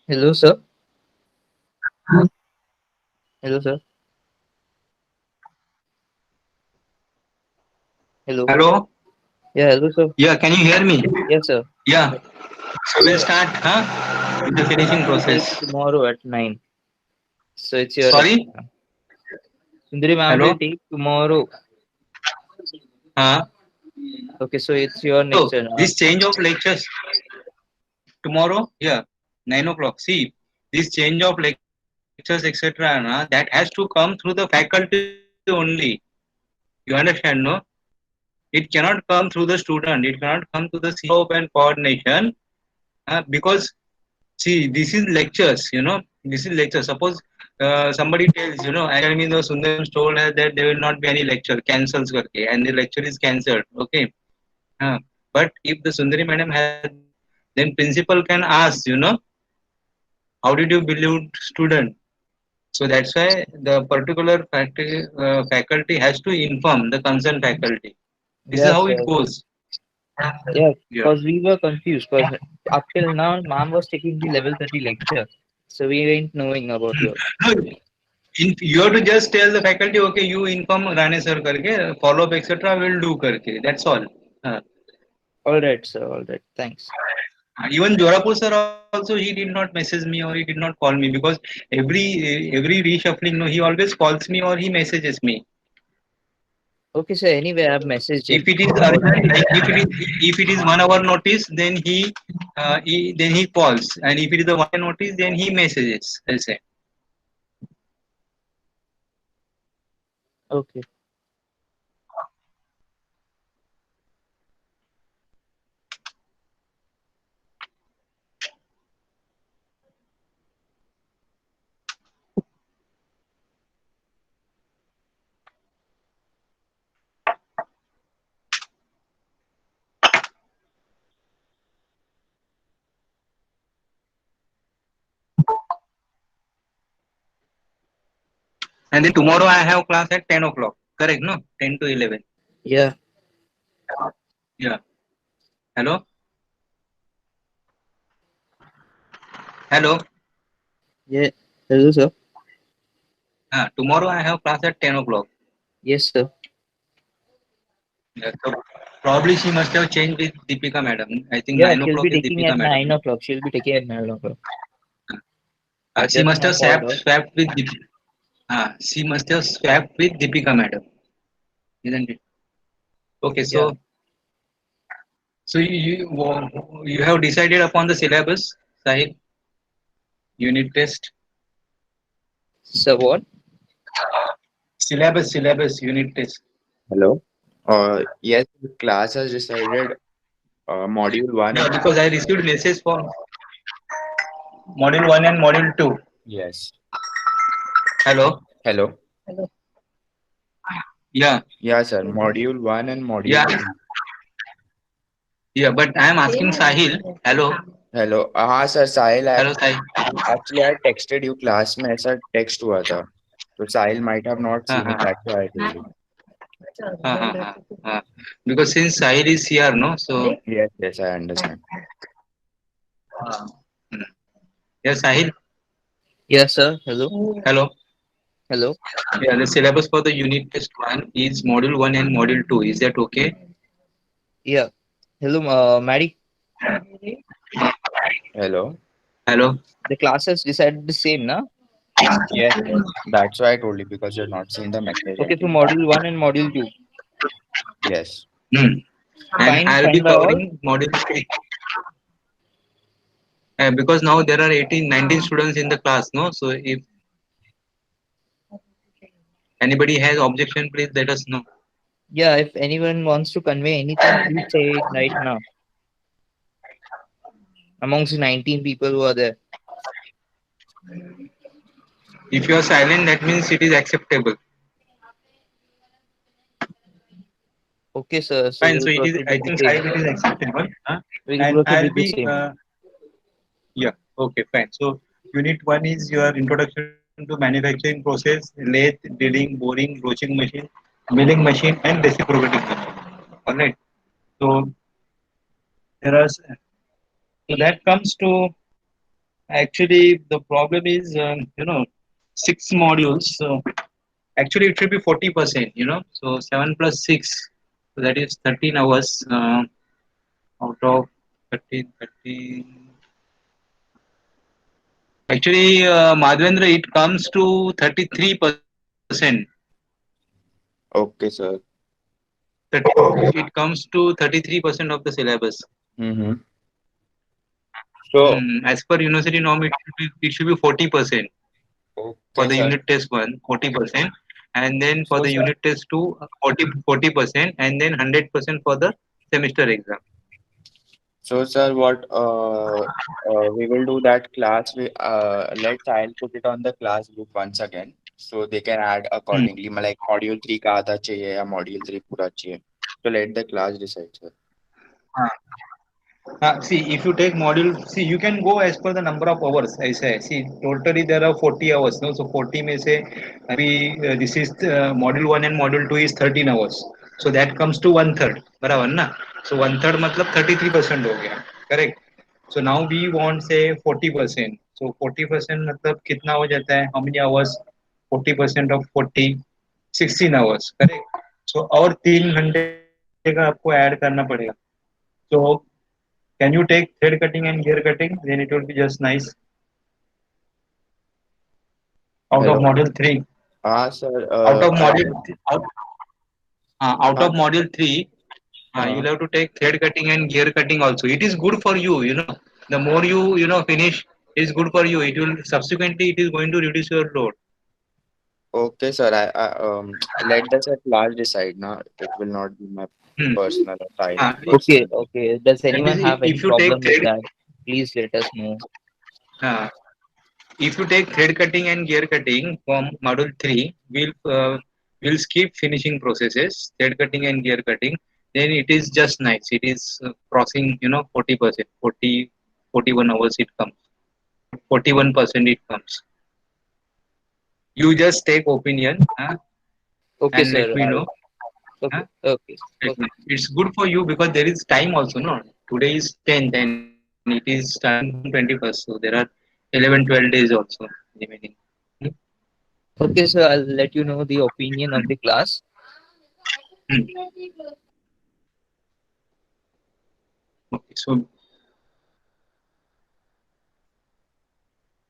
Hello, sir. Hello, sir. Hello. Hello. Yeah, hello, sir. Yeah, can you hear me? Yes, sir. Yeah. So we'll start, with the finishing We'll take process. tomorrow at 9. So it's your lecture Sorry. now. Sundari ma'am will Hello. take tomorrow. Huh? Okay, so it's your So lecture now. this change of lectures tomorrow. Yeah, 9 o'clock. See, this change of lectures, etc. Na, that has to come through the faculty only. You understand, no? It cannot come through the student. It cannot come through the CEO and coordination, because see, this is lectures. This is lecture. Suppose somebody tells, Academy the Sundaram told her that there will not be any lecture, cancels करके, and the lecture is cancelled. Okay. But if the Sundari madam has the lecture, then principal can ask, how did you believe student? So that's why the particular faculty has to inform the concerned faculty. This is Yes, how it sir. goes. Yes, Yeah. because we were confused. Because up till now, ma'am was taking the level 30 lecture. So we ain't knowing about yours. No, you have to just tell the faculty, okay, you inform Rane sir करके, follow up etc. will do करके. That's all. Uh, All right, sir. All right. Thanks. Even Jorapur sir also, he did not message me or he did not call me, because every reshuffling, no, he always calls me or he messages me. Okay, sir. Anyway, I've messaged If him it is about urgent, the. like if it is 1 hour notice, then he calls, and if it is a 1 day notice, then he messages. I'll say. Okay. And then tomorrow I have class at 10 o'clock. Correct? No, 10 to 11. Yeah. Yeah. Hello. Hello. Yeah. Hello, sir. Tomorrow I have class at 10 o'clock. Yes, sir. Yeah, so probably she must have changed with Deepika madam. I think Yeah, nine she'll o'clock be is taking Deepika at madam. 9 o'clock. She'll be taking at 9 o'clock. She Just must now have called her. swapped with Deepika. She must have swapped with Deepika madam, isn't it? Okay, Yeah. so you have decided upon the syllabus, Sahil? Unit test, So what? syllabus, unit test. Hello. Yes, the class has decided module one Yeah, and because I received message for module one and module two. yes. Hello. Hello. Yeah, Yeah, sir. Module one and module yeah, two. yeah. But I am asking Sahil. Hello, Hello. हाँ sir, Sahil hello, Sahil. actually I texted you class में ऐसा text हुआ था तो साहिल might have not Uh, seen it. uh, That's why I told you. because since Sahil is here, no, so Yes, yes, I understand. uh, hmm. Yes, Sahil. Yes, sir. Hello. Hello. Hello. Yeah, the syllabus for the unit test one is module one and module two. Is that okay? Yeah. Hello, Maddie. Hello. Hello. The classes decided the same, na? Yes, yes. That's why I told you because you're not seeing the message Okay, so until module 1 and module 2. yes. Hmm. And Fine, I'll be fine by all. covering module three. Because now there are 18, 19 students in the class, no? So if anybody has objection, please let us know. Yeah, if anyone wants to convey anything, please say it right now. amongst the 19 people who are there? If you are silent, that means it is acceptable. Okay, sir. So Fine. So we'll it is. proceed I with the think same. Sahib, it is acceptable. We'll And proceed I'll with the be. same. Yeah. Okay. Fine. So unit one is your introduction to manufacturing process, lathe, drilling, boring, broaching machine, milling machine, and reciprocating machine. All right. So there are. So that comes to actually the problem is six modules. So actually it should be 40%. So 7 plus 6. So that is 13 hours out of 13, 13. Actually, Madhvendra, it comes to 33%. Okay, sir. 30, it comes to 33% of the syllabus. Mm-hmm. So, As per university norm, it should be 40% for okay, the sir. unit test one, 40%, and then for So, the sir, unit test two, 40%, and then 100% for the semester exam. sir, what we will do that class. Let's I'll put it on the class group once again, so they can add Hmm. accordingly. Like module 3 का आधा चाहिए या module 3 पूरा चाहिए. So let the class decide, sir. See, if you take module, see, you can go as per the number of hours. I say, see, totally there are 40 hours. No, so 40 may say, this is module one and module two is 13 hours. So that comes to one third. बराबर ना? So one third मतलब 33% हो गया. Correct. So now we want say 40%. So 40% मतलब कितना हो जाता है? How many hours? 40% of 40, 16 hours. Correct. So और 3 घंटे का आपको ऐड करना पड़ेगा. So can you take thread cutting and gear cutting? Then it will be just nice. Out of Hello. module three, Sir. out of Around. module out, out of Uh, module three, uh, you'll have to take thread cutting and gear cutting also. It is good for you. The more you finish, is good for you. It will subsequently it is going to reduce your load. okay, sir. Let the sir class decide. Now it will not be my Hmm. personal side Uh, Okay, personal. okay. Does that anyone is, have any if you take problem with thread, that? Please let us know. uh, if you take thread cutting and gear cutting from module 3, we'll skip finishing processes, thread cutting and gear cutting. Then it is just nice, it is crossing 40%, 41 hours it comes, 41% it comes. You just take opinion, Okay, and let sir. me know. Okay, huh? okay, okay. It's good for you because there is time also, no? Today is 10th and it is starting from 21st, so there are 11, 12 days also remaining. Hmm? Okay, sir. I'll let you know the opinion of the class. Hmm. Okay,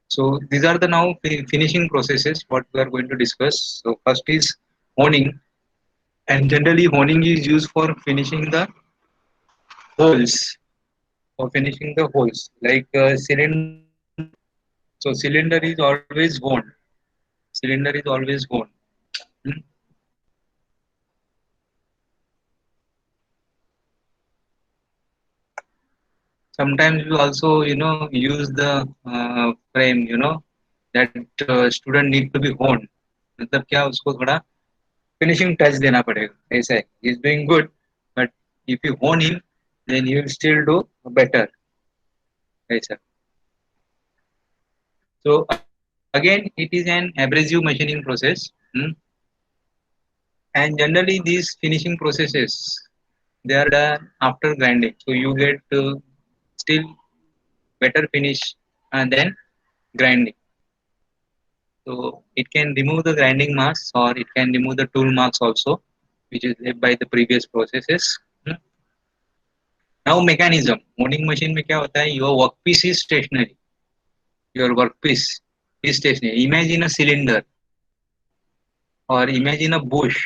so these are the now finishing processes what we are going to discuss. So first is honing, and generally honing is used for finishing the holes, for finishing the holes like cylinder. So cylinder is always honed. Cylinder is always honed. Hmm. Sometimes we also use the frame, that student need to be honed. मतलब क्या उसको थोड़ा finishing touch देना पड़ेगा, ऐसा है. He's doing good, but if you hone him, then he will still do better, ऐसा. So again, it is an abrasive machining process. And generally these finishing processes, they are done after grinding, so you get still better finish than grinding. So it can remove the grinding marks or it can remove the tool marks also, which is left by the previous processes. Hmm. Now mechanism. Molding machine में क्या होता है? Your workpiece is stationary. Your workpiece is stationary. Imagine a cylinder or imagine a bush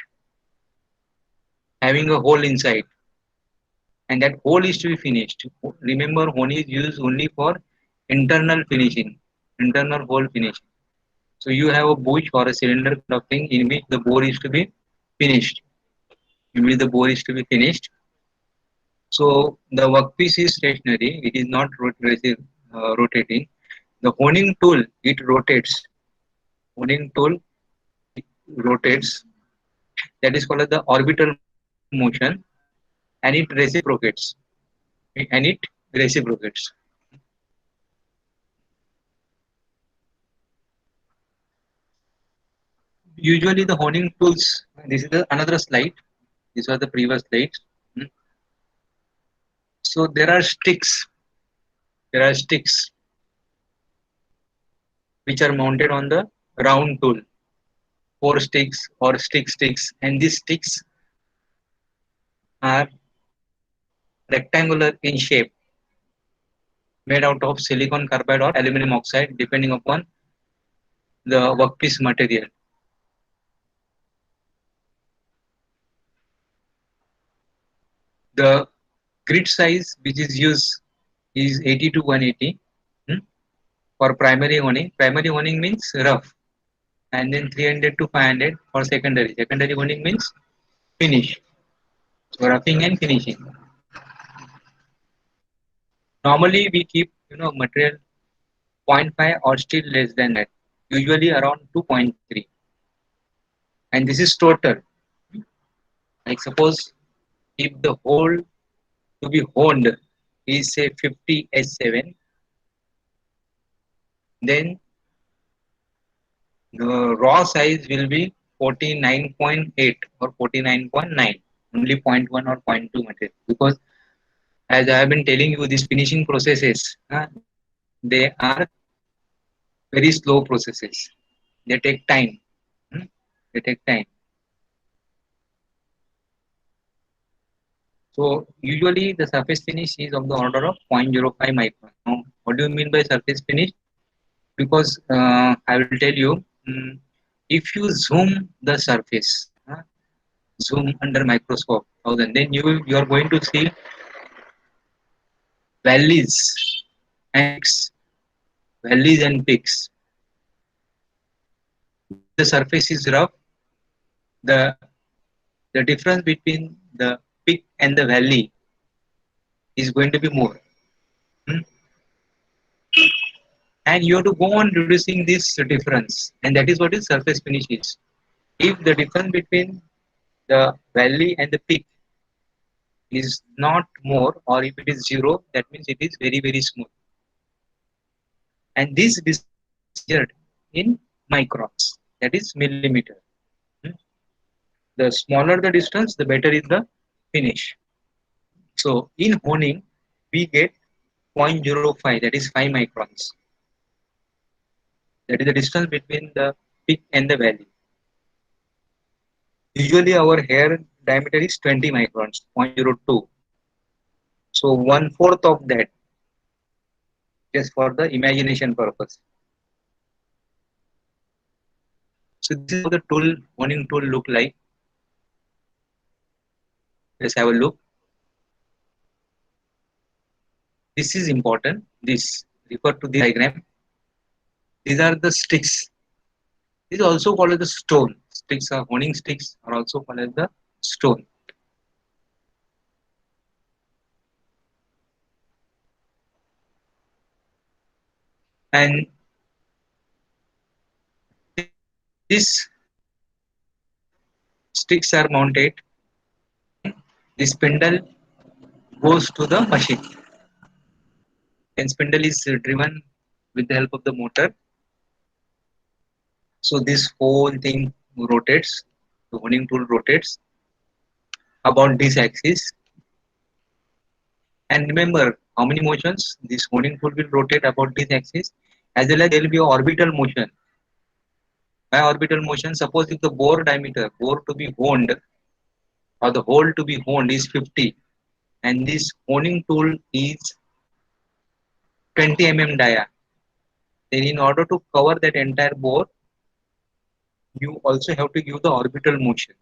having a hole inside, and that hole is to be finished. Remember, hone is used only for internal finishing, internal hole finishing. So you have a bush or a cylinder kind of thing in which the bore is to be finished. In which the bore is to be finished. So the workpiece is stationary; it is not rotating. The honing tool it rotates. Honing tool rotates. That is called as the orbital motion, and it reciprocates. And it reciprocates. Usually the honing tools. This is another slide. These are the previous slides. Hmm. So there are sticks. There are sticks which are mounted on the round tool. Four sticks or sticks, and these sticks are rectangular in shape, made out of silicon carbide or aluminum oxide, depending upon the workpiece material. The grid size which is used is 80 to 180. Hmm. For primary honing. Primary honing means rough, and then 300 to 500 for secondary. Secondary honing means finish. So roughing and finishing. Normally we keep material zero point 0.5 or still less than that. Usually around 2.3. And this is total. Like suppose if the hole to be honed is say 50 S7, then the raw size will be 49.8 or 49.9, only zero point 0.1 or zero point 0.2 material. Because as I have been telling you, these finishing processes, they are very slow processes. They take time. Hmm? They take time. So usually the surface finish is of the order of 0.05 micron. Now, what do you mean by surface finish? Because I will tell you, if you zoom the surface, zoom under microscope, then you are going to see valleys and peaks, valleys and peaks. If the surface is rough, the the difference between the peak and the valley is going to be more. Hmm? And you have to go on reducing this difference, and that is what is surface finish is. If the difference between the valley and the peak is not more, or if it is zero, that means it is very very smooth, and this distance is measured in microns, that is millimeter. Hmm. The smaller the distance, the better is the finish. So in honing we get 0.05, that is 5 microns. That is the distance between the peak and the valley. Usually our hair diameter is 20 microns, 0.02. So one fourth of that, just for the imagination purpose. So this is how the tool, honing tool look like. Let's have a look. This is important. This, refer to the diagram. These are the sticks. This is also called as the stone. Sticks are honing sticks are also called as the stone. And these sticks are mounted, and the spindle goes to the machine. And spindle is driven with the help of the motor. So this whole thing rotates. The honing tool rotates about this axis. And remember how many motions this honing tool will rotate about this axis, as well as there will be orbital motion. By orbital motion, suppose if the bore diameter, bore to be honed, or the hole to be honed is 50, and this honing tool is 20 dia, then in order to cover that entire bore, you also have to give the orbital motion.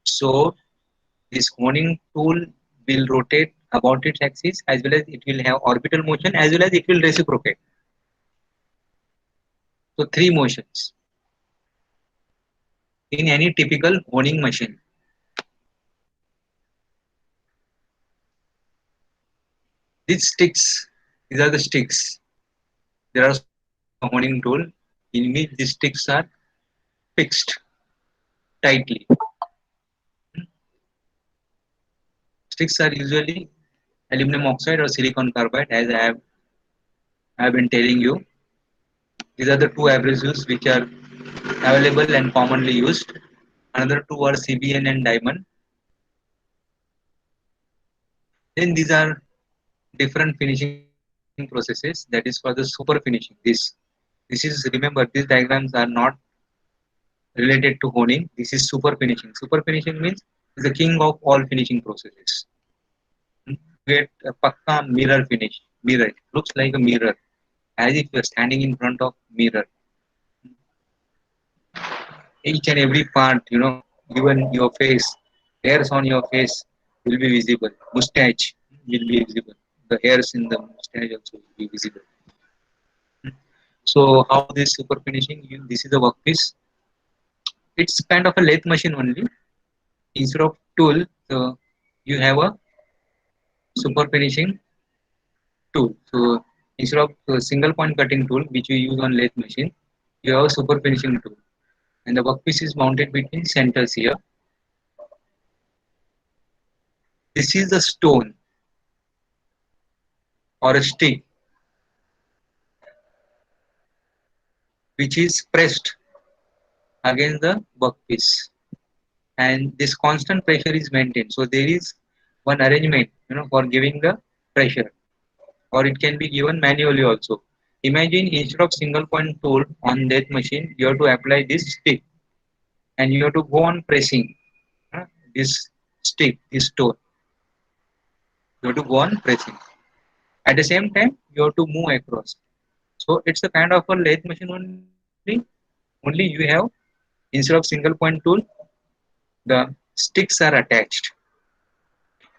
So this honing tool will rotate about its axis, as well as it will have orbital motion, as well as it will reciprocate. So three motions in any typical honing machine. These sticks, these are the sticks. There are honing tool in which these sticks are fixed tightly. Sticks are usually aluminum oxide or silicon carbide, as I have been telling you. These are the two abrasives which are available and commonly used. Another two are CBN and diamond. Then these are different finishing processes. That is for the super finishing. This is, remember, these diagrams are not related to honing. This is super finishing. Super finishing means is the king of all finishing processes. You get a pakka mirror finish. Mirror looks like a mirror, as if you are standing in front of mirror. Each and every part, even your face, hairs on your face will be visible. Mustache will be visible. The hairs in the mustache also will be visible. So how this super finishing? This is a workpiece. It's kind of a lathe machine only. Instead of tool, you have a super finishing tool. So instead of single point cutting tool, which you use on lathe machine, you have a super finishing tool. And the workpiece is mounted between centers here. This is the stone or a stick which is pressed against the workpiece, and this constant pressure is maintained. So there is one arrangement, for giving the pressure, or it can be given manually also. Imagine instead of single point tool on that machine, you have to apply this stick, and you have to go on pressing this stick, this stone. You have to go on pressing. At the same time, you have to move across. So it's a kind of a lathe machine only. Only you have, instead of single point tool, the sticks are attached.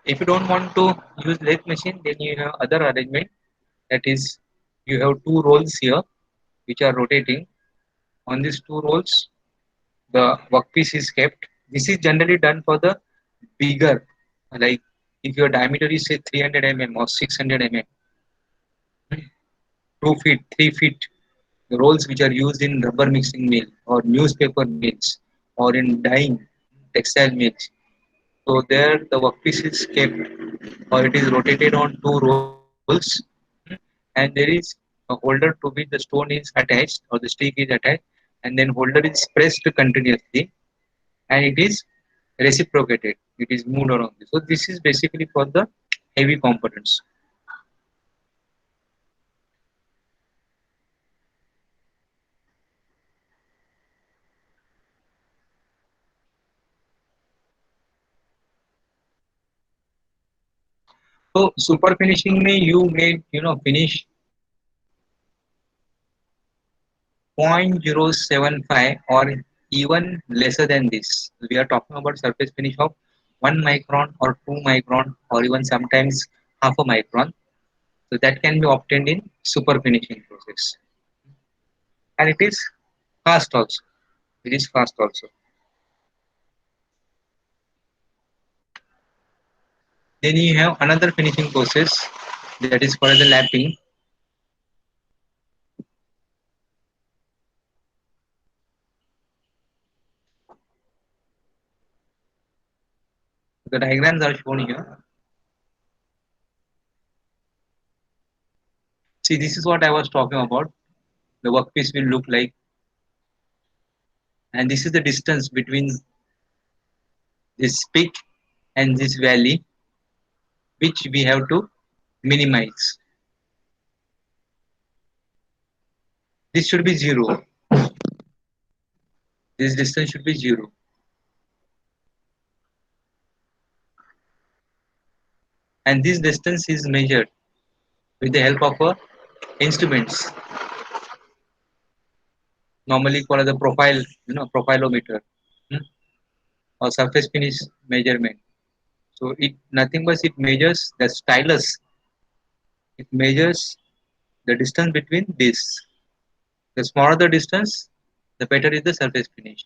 If you don't want to use lathe machine, then you have other arrangement. That is, you have two rolls here which are rotating. On these two rolls, the workpiece is kept. This is generally done for the bigger, like if your diameter is say 300 mm or 600 mm, 2 feet, 3 feet, the rolls which are used in rubber mixing mill or newspaper mills or in dyeing textile mills. So there the workpiece is kept, or it is rotated on two rolls, and there is a holder to which the stone is attached or the stick is attached, and then holder is pressed continuously, and it is reciprocated. It is moved around. So this is basically for the heavy components. So super finishing may you may finish 0.075 or even lesser than this. We are talking about surface finish of 1 micron or 2 micron or even sometimes half a micron. So that can be obtained in super finishing process, and it is fast also. It is fast also. Then you have another finishing process, that is called the lapping. The diagrams are shown here. See, this is what I was talking about. The workpiece will look like, and this is the distance between this peak and this valley, which we have to minimize. This should be 0. This distance should be 0. And this distance is measured with the help of instruments, normally called as a profile, profilometer, hmm, or surface finish measurement. So it nothing but it measures the stylus. It measures the distance between this. The smaller the distance, the better is the surface finish.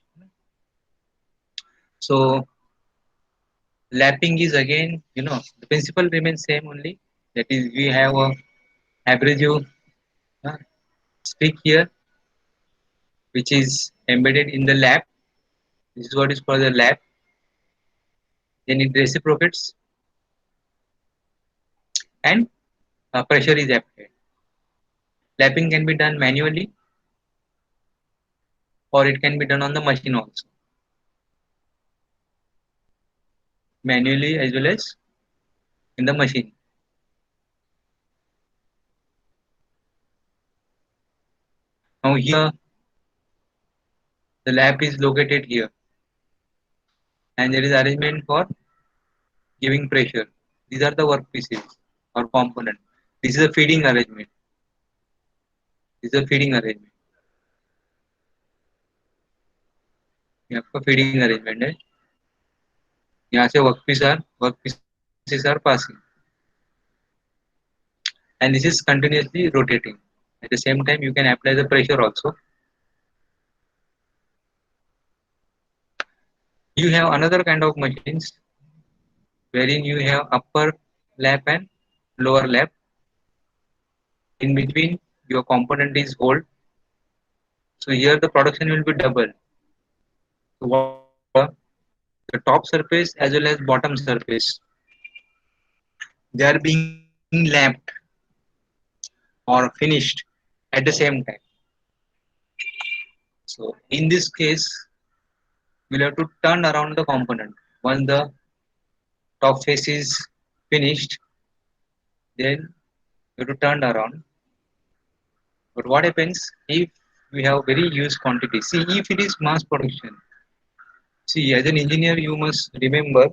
So lapping is again, the principle remains same only. That is, we have a abrasive uh, stick here, which is embedded in the lab. This is what is called the lab. Then it reciprocates and pressure is applied. Lapping can be done manually or it can be done on the machine also. Manually as well as in the machine. Now here the lab is located here and there is arrangement for giving pressure. These are the workpieces or component. This is a feeding arrangement. This is a feeding arrangement. यहाँ पर feeding arrangement है. यहाँ से workpieces are passing, and this is continuously rotating. At the same time, you can apply the pressure also. You have another kind of machines wherein you have upper lap and lower lap. In between, your component is hold. So here the production will be double. So what the top surface as well as bottom surface, they are being lapped or finished at the same time. So in this case, we'll have to turn around the component. Once the top face is finished, then you have to turn around. But what happens if we have very huge quantity? See, if it is mass production, see, as an engineer, you must remember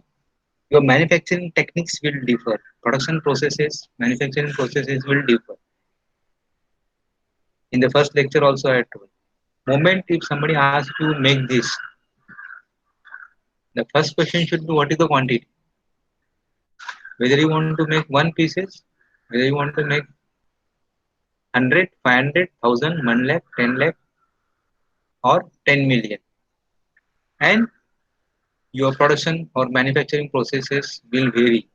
your manufacturing techniques will differ. Production processes, manufacturing processes will differ. In the first lecture also I told. Moment if somebody asks you to make this, the first question should be what is the quantity? Whether you want to make one pieces, whether you want to make 100, 500, 1000, 1 lakh, 10 lakh or 10 million. And your production or manufacturing processes will vary.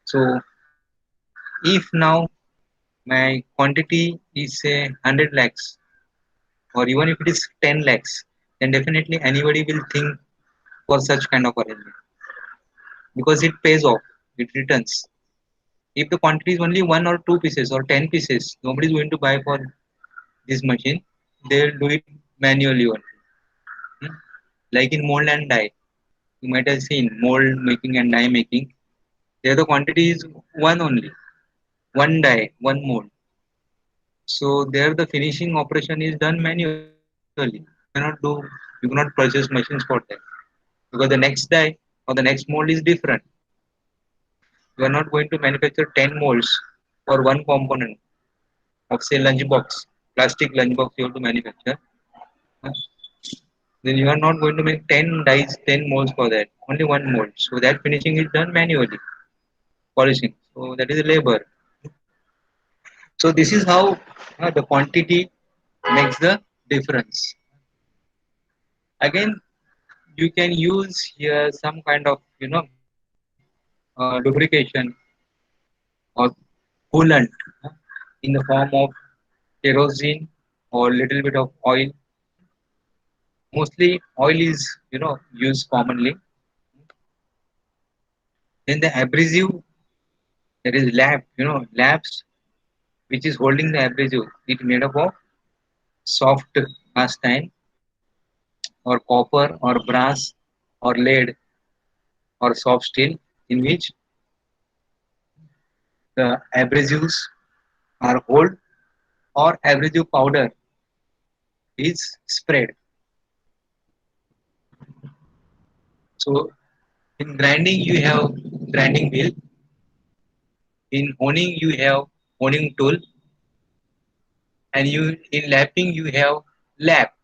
So if now my quantity is say 100 lakhs or even if it is 10 lakhs, then definitely anybody will think for such kind of arrangement because it pays off, it returns. If the quantity is only one or two pieces or 10 pieces, nobody is going to buy for this machine. They'll do it manually only. Hmm. Like in mold and die, you might have seen mold making and die making. There the quantity is one only, one die, one mold. So there the finishing operation is done manually. You cannot purchase machines for that because the next die or the next mold is different. You are not going to manufacture 10 molds for one component of say lunchbox, plastic lunchbox you have to manufacture. uh, Then you are not going to make 10 dies, 10 molds for that. Only one mold. So that finishing is done manually, polishing. So that is labor. So this is how the quantity makes the difference. Again, you can use here some kind of lubrication or coolant in the form of kerosene or little bit of oil. Mostly oil is used commonly. Then the abrasive, there is lab, labs which is holding the abrasive. It made up of soft cast iron or copper or brass or lead or soft steel in which the abrasives are hold or abrasive powder is spread. So in grinding you have grinding wheel. In honing you have honing tool, and you in lapping you have lap.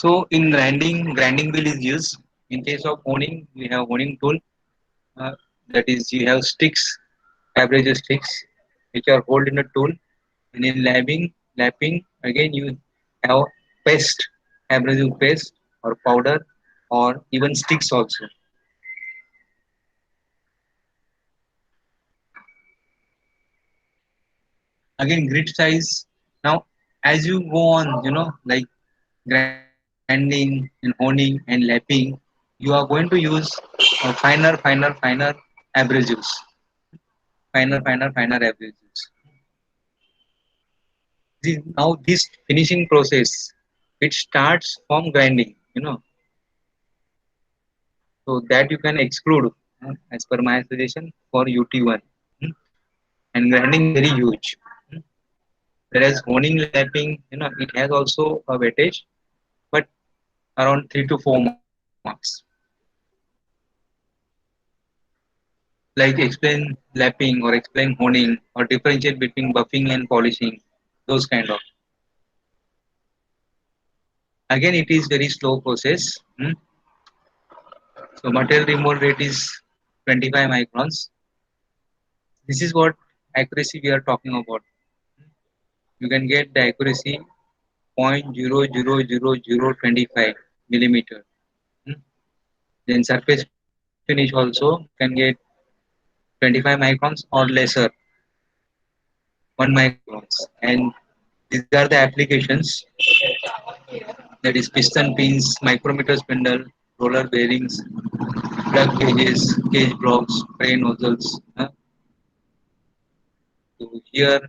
So in grinding wheel is used. In case of honing, we have honing tool. Uh, that is, you have sticks, average sticks, which are hold in a tool. And in lapping again you have paste, abrasive paste or powder, or even sticks also. Again, grit size. Now, as you go on, like grinding and honing and lapping, you are going to use finer abrasives, finer abrasives. Now, this finishing process, it starts from grinding, so that you can exclude, as per my suggestion for UT1. hmm. And grinding is very huge. hmm. Whereas honing lapping, it has also a weightage, but around 3 to 4 marks. Like explain lapping or explain honing or differentiate between buffing and polishing, those kind of. Again, it is very slow process. So material removal rate is 25 microns. This is what accuracy we are talking about. You can get the accuracy 0.00025 millimeter. Hmm. Then surface finish also can get 25 microns or lesser, 1 microns. And these are the applications, that is piston pins, micrometer spindle, roller bearings, plug gauges, gauge blocks, spray nozzles. So here,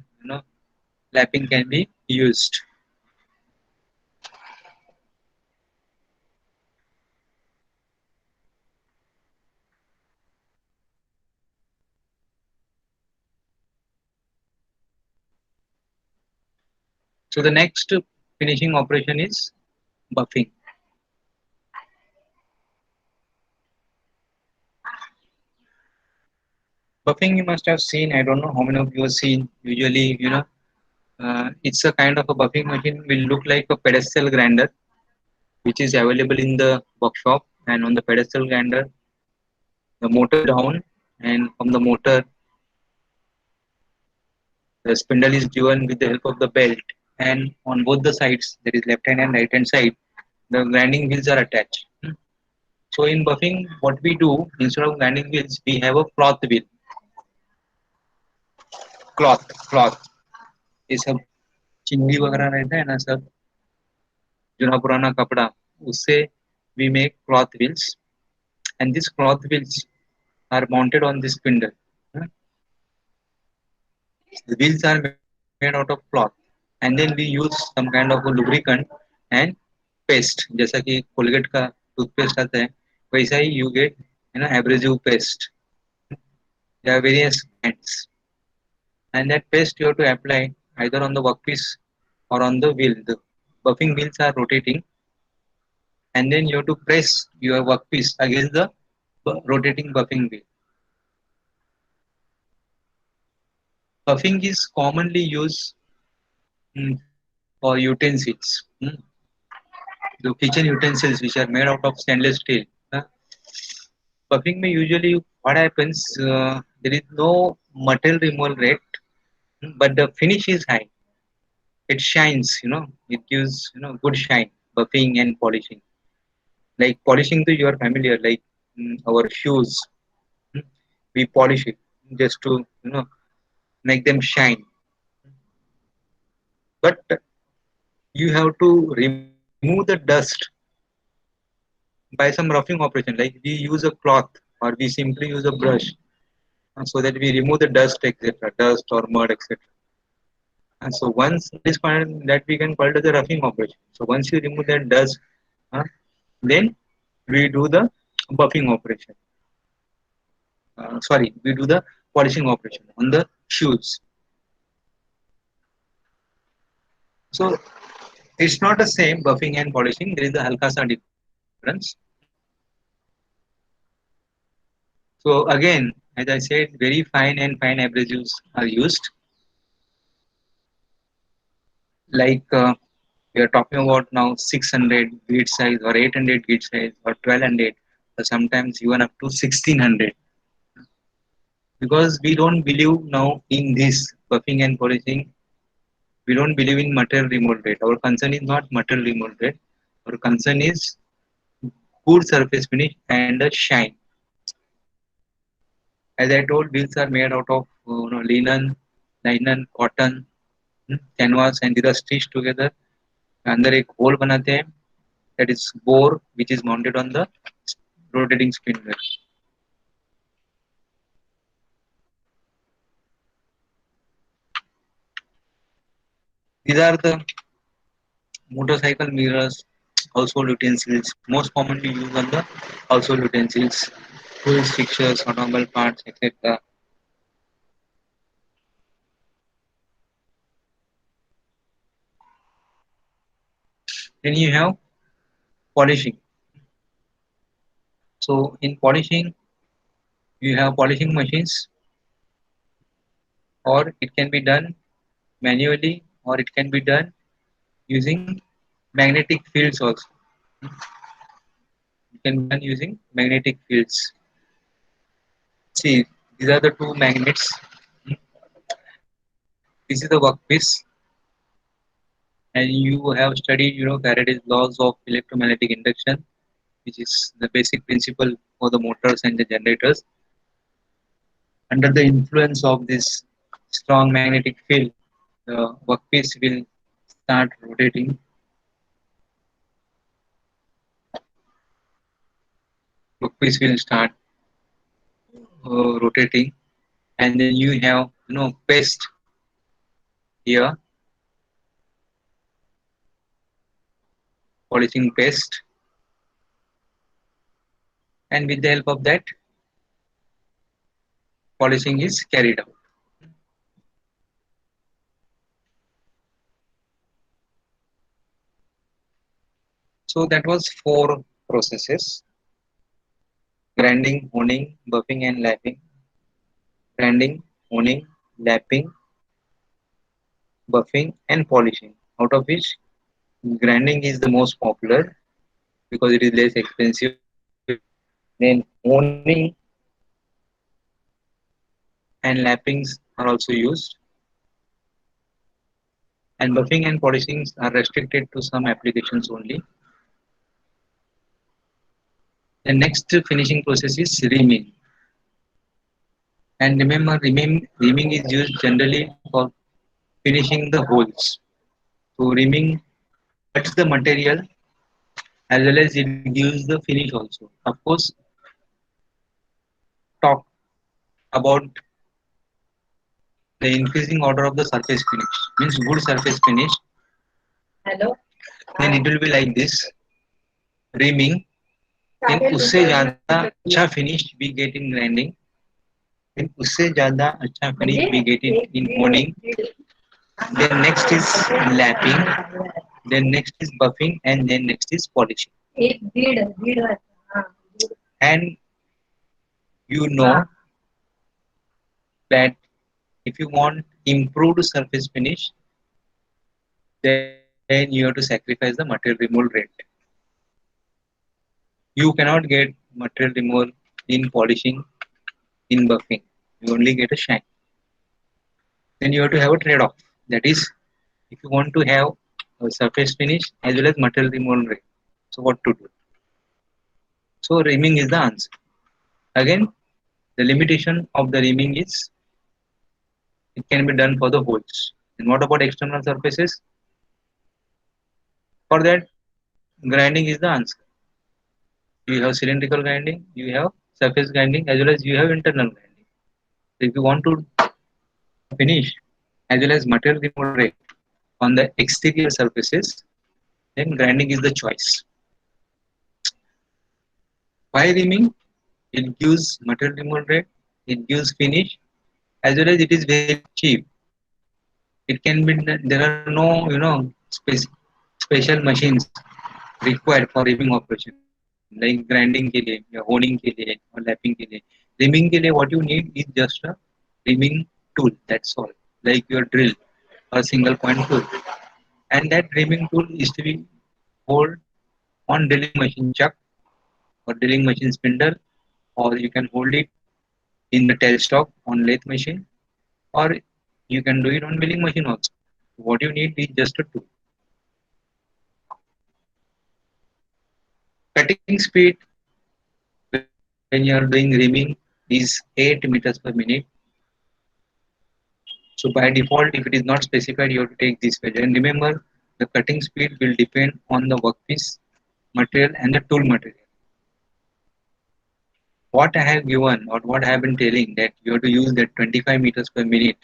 lapping can be used. So the next finishing operation is buffing. Buffing you must have seen. I don't know how many of you have seen. Usually, it's a kind of a buffing machine will look like a pedestal grinder, which is available in the workshop. And on the pedestal grinder, the motor down, and from the motor, the spindle is driven with the help of the belt. And on both the sides, there is left hand and right hand side, the grinding wheels are attached. So in buffing, what we do instead of grinding wheels, we have a cloth wheel. Cloth ये सब चिंदी वगैरह रहता है ना, सब जुना पुराना कपड़ा, उससे we make cloth wheels, and these cloth wheels are mounted on this spindle. Hmm. The wheels are made out of cloth, and then we use some kind of a lubricant and paste, जैसा कि Colgate का toothpaste आता है, वैसा ही you get abrasive paste. There are various kinds, and that paste you have to apply either on the workpiece or on the wheel. The buffing wheels are rotating, and then you have to press your workpiece against the rotating buffing wheel. Buffing is commonly used for utensils, the kitchen utensils which are made out of stainless steel. uh, Buffing may usually what happens, there is no material removal rate, but the finish is high. It shines, it gives good shine. Buffing and polishing, like polishing, to you are familiar, like our shoes. mm, we polish it just to make them shine, but you have to remove the dust by some roughing operation, like we use a cloth or we simply use a brush, so that we remove the dust, etc., dust or mud, etc. And so once that is called, that we can call it as a roughing operation. So once you remove that dust, uh, then we do the buffing operation. Sorry, we do the polishing operation on the shoes. So it's not the same buffing and polishing. There is a halka sa difference. So again, as I said, very fine and fine abrasives are used, like We are talking about now 600 grid size or 800 grid size or 1200 or sometimes even up to 1600, because we don't believe now in this buffing and polishing. We don't believe in material removal rate. Our concern is not material removal rate. Our concern is good surface finish and a shine. As I told, wheels are made out of linen, cotton, canvas, and these are stitched together. अंदर एक hole बनाते हैं, that is bore, which is mounted on the rotating spin wheel. These are the motorcycle mirrors, household utensils, most commonly used on the household utensils, tools, fixtures, automobile parts, etc. Then you have polishing. So in polishing, you have polishing machines, or it can be done manually, or it can be done using magnetic fields also. It can be done using magnetic fields. See, these are the two magnets. This is the workpiece, and you have studied, Faraday's laws of electromagnetic induction, which is the basic principle for the motors and the generators. Under the influence of this strong magnetic field, the workpiece will start rotating. Workpiece will start rotating, and then you have paste here, polishing paste, and with the help of that, polishing is carried out. So that was 4 processes: grinding, honing, buffing, and lapping. Grinding, honing, lapping, buffing, and polishing. Out of which, grinding is the most popular because it is less expensive. Then honing and lappings are also used, and buffing and polishing are restricted to some applications only. The next finishing process is reaming. And remember, reaming is used generally for finishing the holes. So reaming cuts the material as well as it gives the finish also. Of course, talk about the increasing order of the surface finish. Means good surface finish. Hello. Then it will be like this. Reaming. Then उससे ज़्यादा अच्छा finish we get in grinding. Then उससे ज़्यादा अच्छा finish we get in honing. Then next is lapping. Then next is buffing, and then next is polishing. And you know that if you want improved surface finish, then you have to sacrifice the material removal rate. You cannot get material removal in polishing, in buffing. You only get a shine. Then you have to have a trade-off. That is, if you want to have a surface finish as well as material removal rate, so what to do? So reaming is the answer. Again, the limitation of the reaming is it can be done for the holes. And what about external surfaces? For that, grinding is the answer. You have cylindrical grinding, you have surface grinding, as well as you have internal grinding. So if you want to finish as well as material removal rate on the exterior surfaces, then grinding is the choice. Why reaming? It gives material removal rate, it gives finish, as well as it is very cheap. It can be done, there are no special machines required for reaming operation, like grinding के लिए या honing के लिए or lapping के लिए. Reaming के लिए what you need is just a reaming tool, that's all, like your drill or single point tool. And that reaming tool is to be hold on drilling machine chuck or drilling machine spindle, or you can hold it in the tailstock on lathe machine, or you can do it on milling machine also. What you need is just a tool. Cutting speed when you are doing reaming is 8 meters per minute. So by default, if it is not specified, you have to take this value. And remember, the cutting speed will depend on the workpiece material and the tool material. What I have given or what I have been telling that you have to use that 25 meters per minute.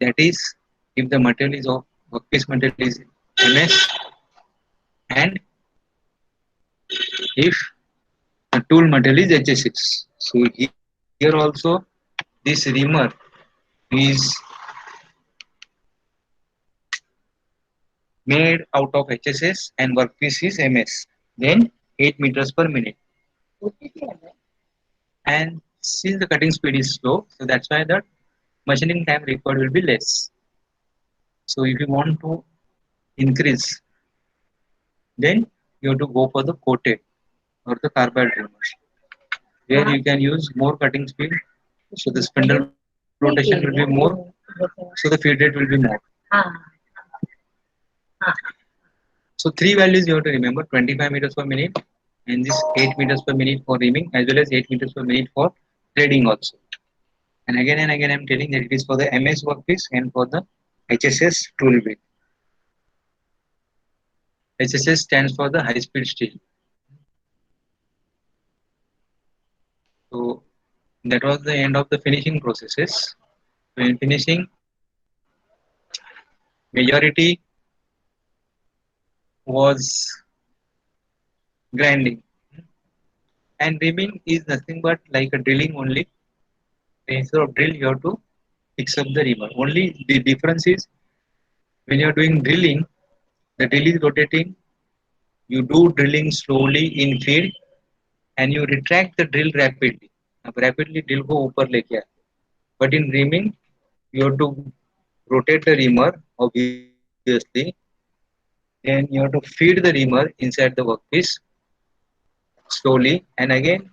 That is, if the material is of workpiece material is MS, and if the tool material is HSS. So here also, this reamer is made out of HSS and workpiece is MS. Then 8 meters per minute. And since the cutting speed is slow, so that's why the machining time required will be less. So if you want to increase, then you have to go for the coated or the carbide reamers, where you can use more cutting speed, so the spindle rotation will be more, so the feed rate will be more. So three values you have to remember: 25 meters per minute, and this 8 meters per minute for reaming, as well as 8 meters per minute for threading also. And again I'm telling that it is for the MS workpiece and for the HSS tool bit. HSS stands for the high speed steel. So that was the end of the finishing processes. So in finishing, majority was grinding, and reaming is nothing but like a drilling only. Instead of drill, you have to fix up the reamer. Only the difference is when you are doing drilling, the drill is rotating. You do drilling slowly in feed, and you retract the drill rapidly. अब rapidly drill को ऊपर लेके आए. But in reaming, you have to rotate the reamer obviously. Then you have to feed the reamer inside the workpiece slowly, and again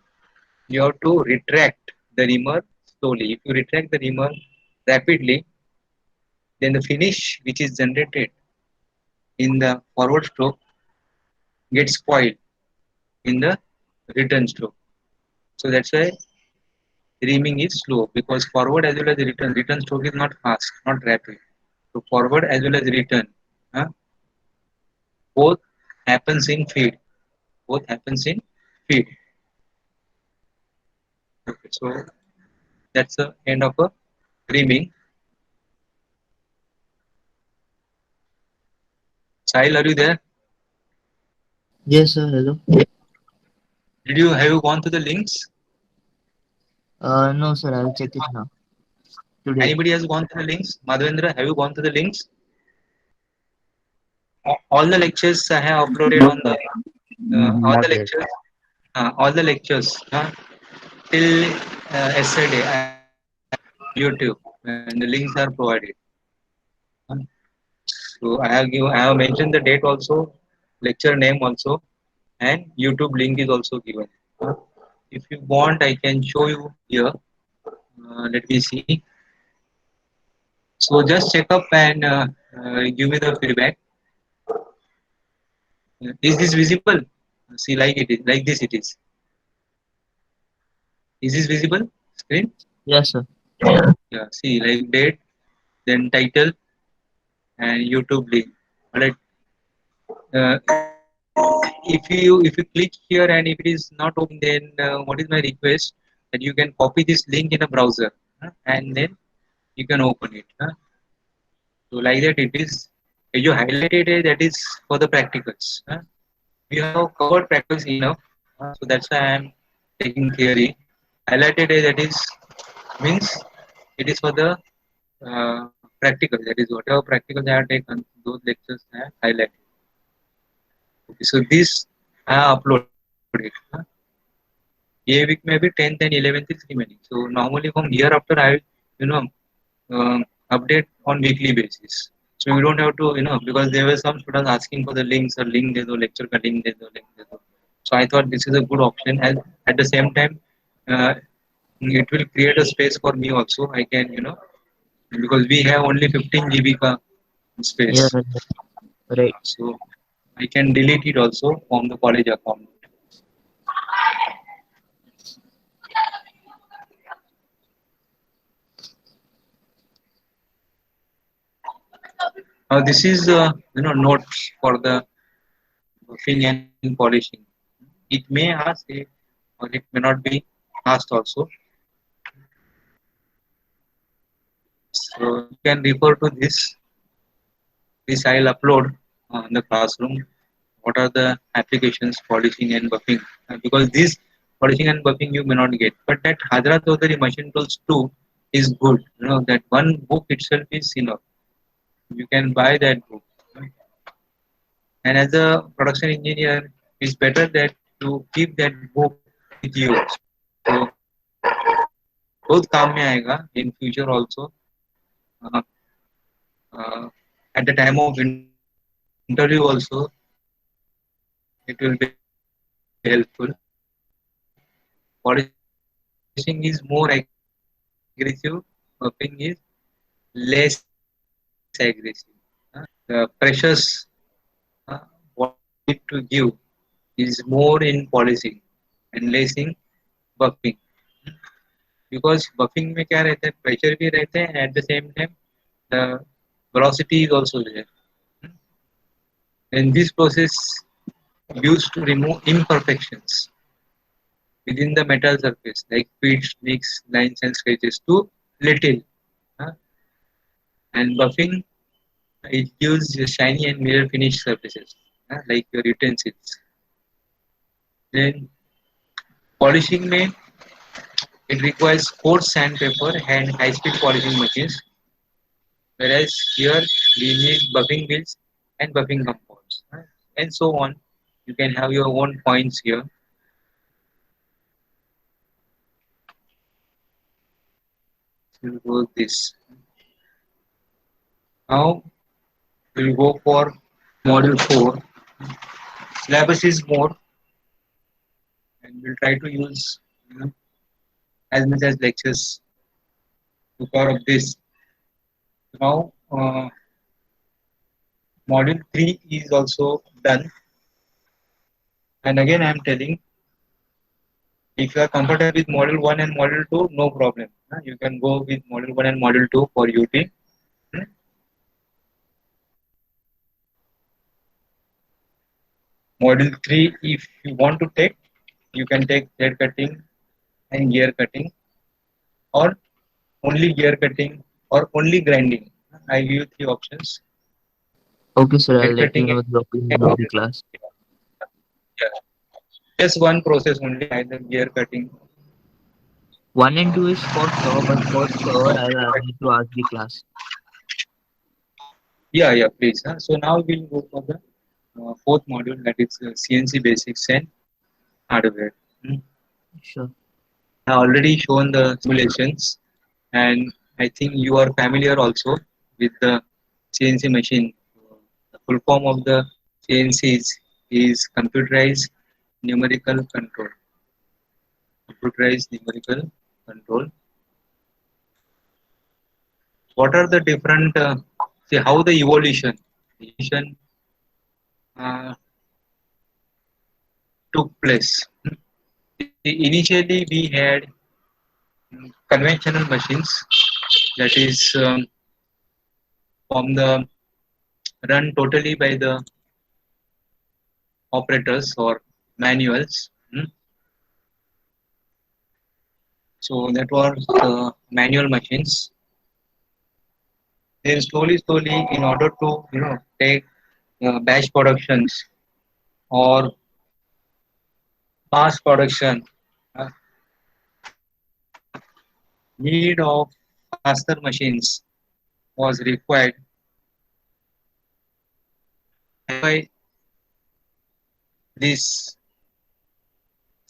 you have to retract the reamer slowly. If you retract the reamer rapidly, then the finish which is generated in the forward stroke gets spoiled in the return stroke. So that's why reaming is slow, because forward as well as return stroke is not fast, not rapid. So forward as well as return, huh, both happens in feed. Both happens in feed. Okay, so that's the end of a reaming. Sahil, are you there? Yes, sir. Hello. Have you gone to the links? No, sir. I'll check it now. Today. Anybody has gone to the links? Madhavendra, have you gone to the links? All the lectures I have uploaded on the all Not the yet. lectures, till yesterday I YouTube, and the links are provided. Uh, So I have mentioned the date also, lecture name also, and YouTube link is also given. Uh, If you want, I can show you here. Let me see. So just check up and give me the feedback. Is this visible? See, like it is, like this it is. Is this visible? Screen? Yes, sir. Yeah. See, like date, then title, and YouTube link. Alright. Uh, if you click here and if it is not open, then what is my request that you can copy this link in a browser, and then you can open it. So like that it is. You highlighted it, that is for the practicals. We have covered practicals enough, so that's why I am taking theory. Highlighted it, that is means it is for the practical. That is whatever practicals I have taken, those lectures I have highlighted. Okay, so this I have uploaded. A week maybe 10th and 11th is remaining. So normally from here after I will, you know, update on weekly basis. So you don't have to, because there were some students asking for the links or link दे दो lecture का link दे दो link दे दो. So I thought this is a good option, and at the same time, uh, it will create a space for me also. I can, because we have only 15 GB ka space, Yeah, right. so I can delete it also from the college account. Now this is notes for the buffing and polishing. It may ask or it may not be asked also. So you can refer to this. This I'll upload in the classroom. What are the applications polishing and buffing? Because this polishing and buffing you may not get, but that Hadra Chaudhary machine tools 2 is good. That one book itself is enough. You can buy that book. And as a production engineer, it's better that you keep that book with you. So both काम में आएगा in future also. Uh, at the time of interview also, it will be helpful. Polishing is more aggressive, buffing is less aggressive. The pressures what you need to give is more in polishing and less in buffing. Because buffing में क्या रहता है, pressure भी रहते हैं, at the same time the velocity is also there. And this process used to remove imperfections within the metal surface like pits, nicks, lines and scratches to little. And buffing, it gives shiny and mirror finished surfaces like your utensils. Then polishing may it requires coarse sandpaper and high-speed polishing machines, whereas here we need buffing wheels and buffing compounds, and so on. You can have your own points here. We'll go this. Now we'll go for module 4. Syllabus is more, and we'll try to use as much as lectures to cover up this. Now module 3 is also done, and again I am telling, if you are comfortable with module 1 and module 2, no problem. You can go with module 1 and module 2 for UT. Module 3, if you want to take, you can take thread cutting and gear cutting, or only gear cutting, or only grinding. I give you 3 options. Okay, sir. I'll Thread let you cutting know the opinion of the class. just one process only, either gear cutting. 1 and 2 is for sure, but for sure I'll need to ask the class. Yeah, please. So now we'll go for the fourth module, that is CNC basics and hardware. Sure. I already shown the simulations, and I think you are familiar also with the CNC machine. The full form of the CNC is computerized numerical control. Computerized numerical control. What are the different? See how the evolution uh, took place. Initially, we had conventional machines, that is from the run totally by the operators or manuals. So that was manual machines. Then slowly, in order to take batch productions or mass production, uh, need of faster machines was required. Why these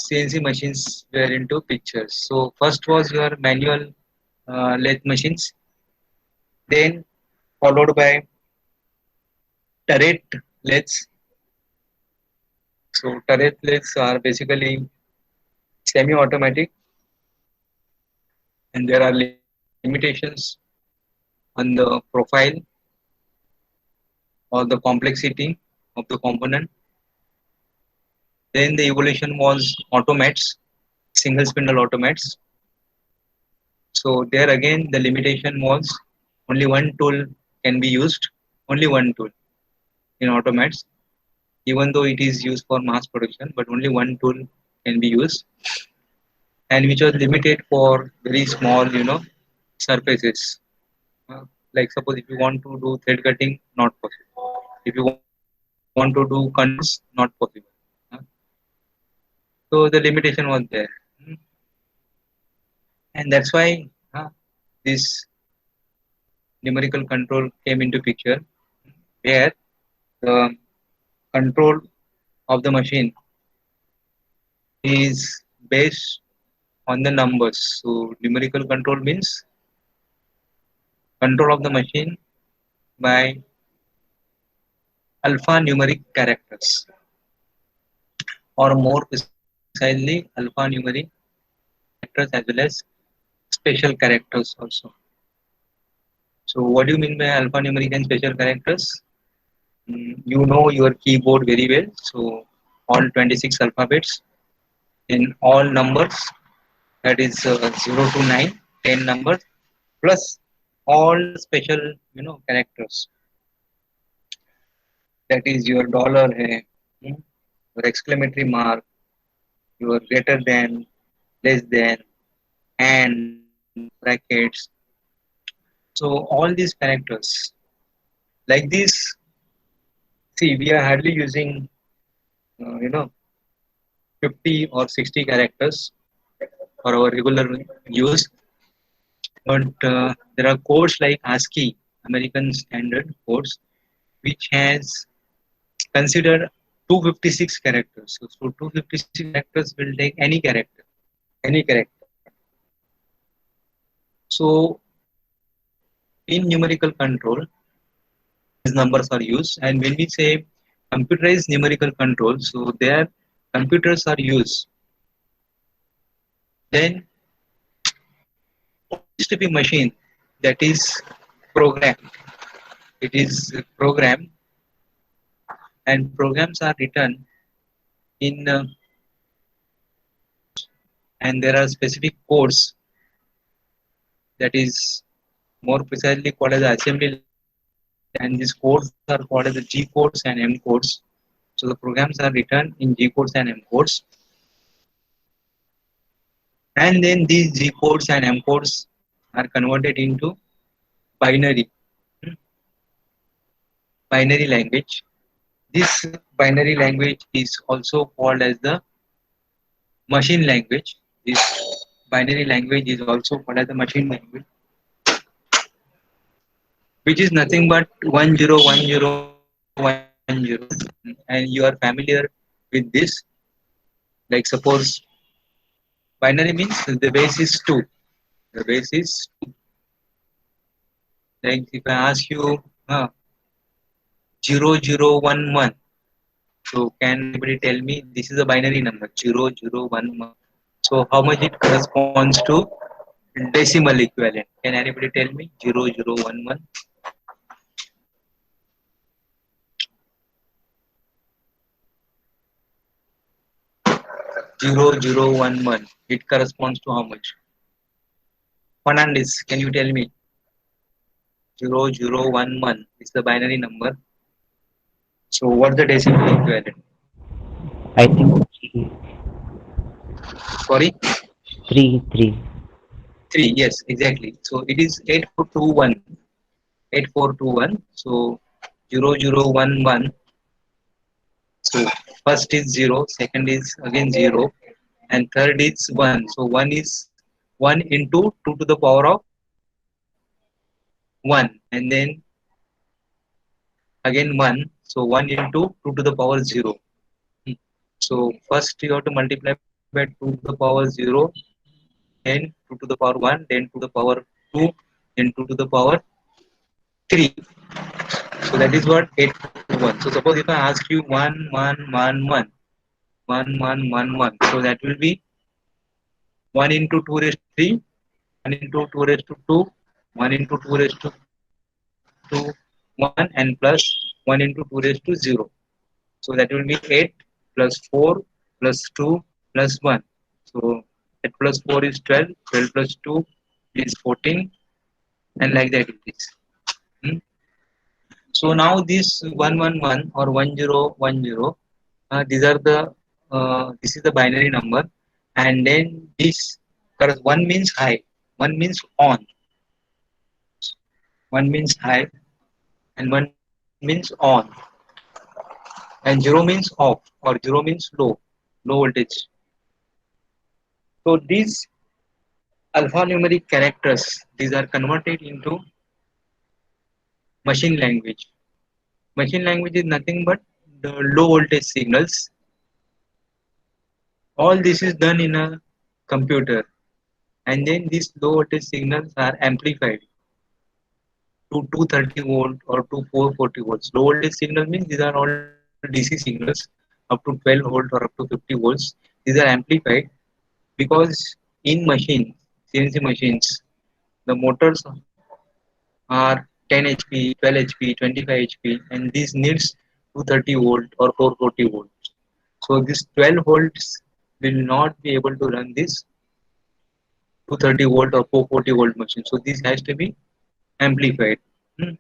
CNC machines were into pictures. So first was your manual lathe machines, then followed by turretlets. So turretlets are basically semi-automatic, and there are limitations on the profile or the complexity of the component. Then the evolution was automats, single spindle automats. So there again the limitation was only one tool can be used, only one tool in automats, even though it is used for mass production, but only one tool can be used, and which was limited for very small, surfaces. Uh, like suppose if you want to do thread cutting, not possible. If you want to do controls, not possible. Uh, So the limitation was there. Mm. And that's why this numerical control came into picture, where the control of the machine is based on the numbers. So numerical control means control of the machine by alphanumeric characters, or more precisely alphanumeric characters as well as special characters also. So what do you mean by alphanumeric and special characters? You know your keyboard very well. So all 26 alphabets in all numbers, that is 0 to 9, 10 numbers, plus all special characters. That is your dollar hai, your exclamatory mark, your greater than, less than, and brackets. So all these characters like this. See, we are hardly using uh, you know 50 or 60 characters for our regular use, but there are codes like ASCII, American Standard Codes, which has considered 256 characters. So 256 characters will take any character, any character. So in numerical control, these numbers are used, and when we say computerized numerical control, so there computers are used. Then used to be machine that is programmed. It is programmed, and programs are written in and there are specific codes that is more precisely called as assembly, and these codes are called as the G codes and M codes. So the programs are written in G codes and M codes, and then these G codes and M codes are converted into binary, hmm, binary language. This binary language is also called as the machine language. This binary language is also called as the machine language, which is nothing but 101010, and you are familiar with this. Like suppose binary means the base is 2. The base is 2. Like if I ask you 0011, so can anybody tell me this is a binary number 0011? So how much it corresponds to decimal equivalent? Can anybody tell me 0011? 0011. It corresponds to how much? Fernandez, can you tell me? 0011 is the binary number. So what's the decimal equivalent? I think Sorry, three. 3. Yes, exactly. So it is 8421. 8421. So 0011. So first is 0, second is again 0, and third is 1. So 1 is 1 into 2 to the power of 1, and then again 1. So 1 into 2 to the power 0. So first you have to multiply by 2 to the power 0, then 2 to the power 1, then 2 to the power 2, then 2 to the power 3. So that is what 8 to 1. So suppose if I ask you 1, 1, 1, 1, 1, 1, 1, 1. So that will be 1 into 2 raised to 3, 1 into 2 raised to 2, 1 into 2 raised to 2, 1 and plus 1 into 2 raised to 0. So that will be 8 plus 4 plus 2 plus 1. So 8 plus 4 is 12, 12 plus 2 is 14, and like that it is. Hmm? So now this 111 or 1010, these are the this is the binary number, and then this one means high, one means on, one means high, and one means on, and 0 means off or 0 means low voltage. So these alphanumeric characters, these are converted into machine language. Machine language is nothing but the low voltage signals. All this is done in a computer, and then these low voltage signals are amplified to 230 volt or to 440 volts. Low voltage signal means these are all DC signals up to 12 volt or up to 50 volts. These are amplified because in machines, CNC machines, the motors are 10 HP, 12 HP, 25 HP, and this needs 230 volt or 440 volts. So this 12 volts will not be able to run this 230 volt or 440 volt machine. So this has to be amplified. Hmm.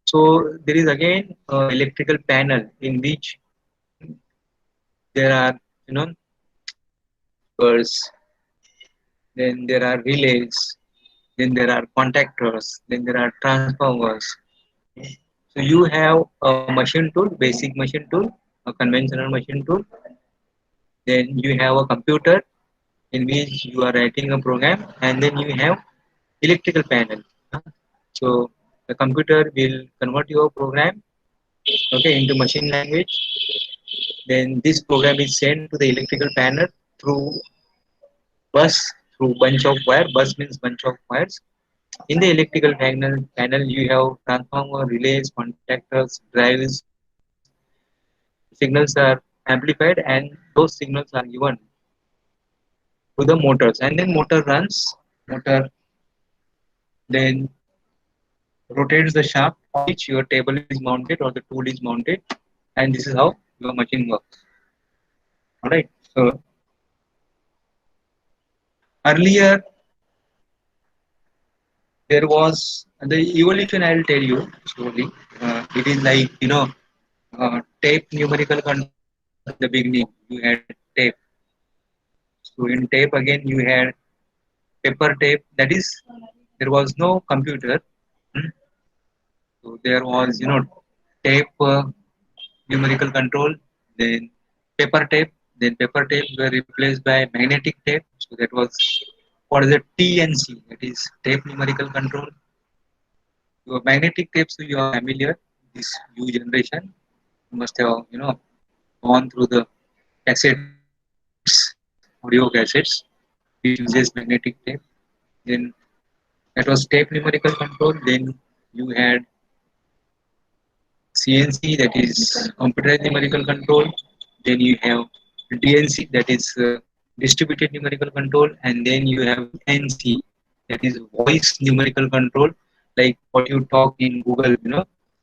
So there is again electrical panel in which there are bursts, then there are relays, then there are contactors, then there are transformers. So you have a machine tool, basic machine tool, a conventional machine tool. Then you have a computer in which you are writing a program, and then you have electrical panel. So the computer will convert your program, okay, into machine language. Then this program is sent to the electrical panel through bus, through bunch of wire. Bus means bunch of wires. In the electrical panel you have transformer, relays, contactors, drives. Signals are amplified, and those signals are given to the motors, and then motor runs. Motor then rotates the shaft on which your table is mounted or the tool is mounted, and this is how your machine works. All right. So earlier there was the evolution. I will tell you slowly. It is like tape numerical control. In the beginning you had tape. So in tape again you had paper tape. That is, there was no computer. Hmm. So there was tape numerical control, then paper tape, then paper tape were replaced by magnetic tape. So that was what is the TNC, that is tape numerical control. Your magnetic tapes, so you are familiar. This new generation must have gone through the cassettes, audio cassettes, which uses magnetic tape. Then that was tape numerical control. Then you had CNC, that is computerized numerical control. Then you have DNC, that is distributed numerical control, and then you have NC, that is voice numerical control, like what you talk in Google.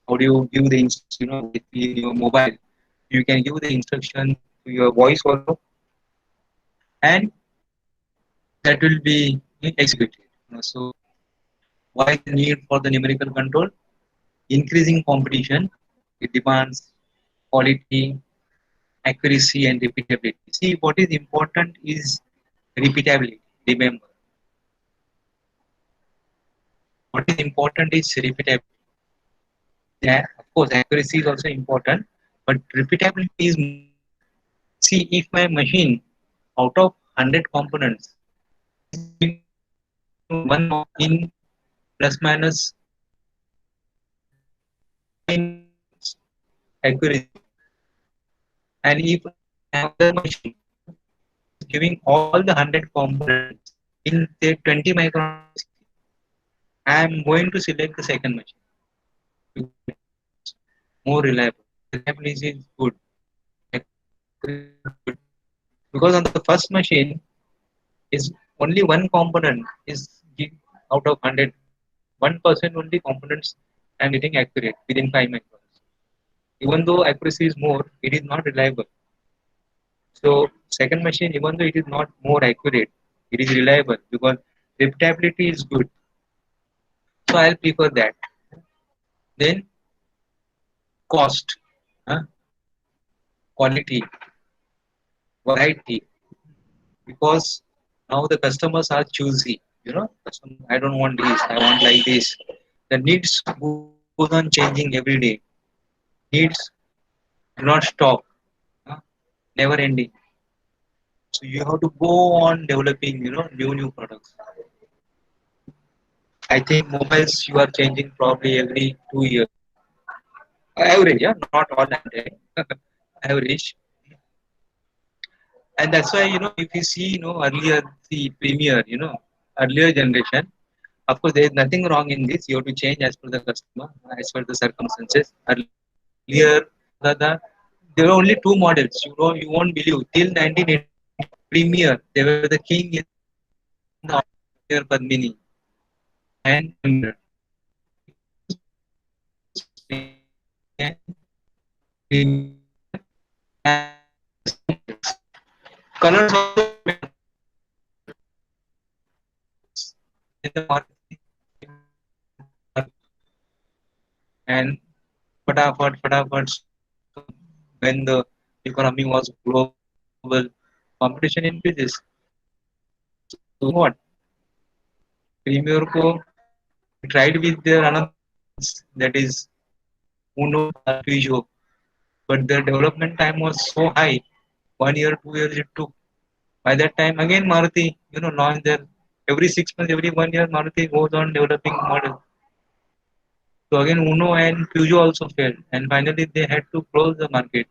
How do you give the in your mobile? You can give the instruction to your voice also, and that will be executed. So why the need for the numerical control? Increasing competition, it demands quality, accuracy, and repeatability. See, what is important is repeatability. Remember, what is important is repeatability. Yeah, of course, accuracy is also important, but repeatability is. See, if my machine out of 100 components, one in plus minus in accuracy, and if another machine is giving all the 100 components in say 20 microns, I am going to select the second machine. more reliable. Reliability is good. Because on the first machine is only one component is out of 100, 1% only components and getting accurate within 5 microns. Even though accuracy is more, it is not reliable. So second machine, even though it is not more accurate, it is reliable because repeatability is good. So I'll prefer that. Then cost, huh? Quality, variety, because now the customers are choosy. I don't want this, I want like this. The needs goes on changing every day. Needs do not stop, huh? Never ending. So you have to go on developing, new products. I think mobiles you are changing probably every 2 years. Average, yeah, not all the time. Average. And that's why, if you see, earlier the Premier, earlier generation, of course, there is nothing wrong in this. You have to change as per the customer, as per the circumstances. Earlier, there were only two models. You won't believe. Till 1980, Premier, they were the king in the Premier Padmini and Premier. Colors also in the market and Fatapat. When the economy was global, competition increases. So what? Premier ko tried with their another that is Uno or Peugeot, but their development time was so high. 1 year, 2 years it took. By that time, again Maruti, launched their every 6 months, every 1 year, Maruti goes on developing model. So again, Uno and Peugeot also failed, and finally they had to close the market.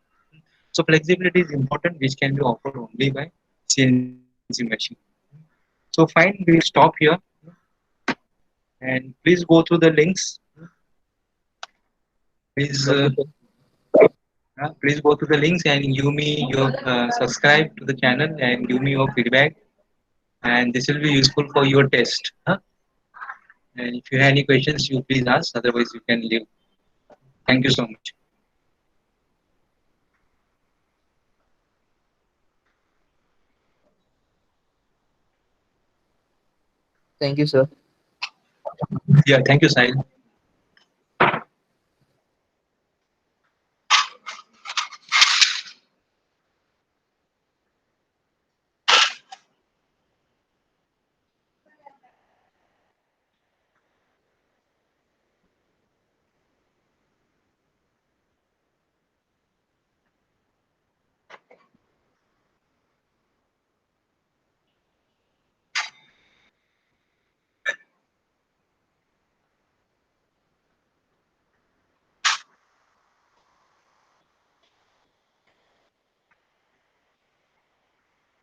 So flexibility is important, which can be offered only by CNC machine. So fine, we'll stop here, and please go through the links. Please, please go to the links and give me your subscribe to the channel and give me your feedback. And this will be useful for your test. And if you have any questions, you please ask. Otherwise, you can leave. Thank you so much. Thank you, sir. Yeah, thank you, Sahil.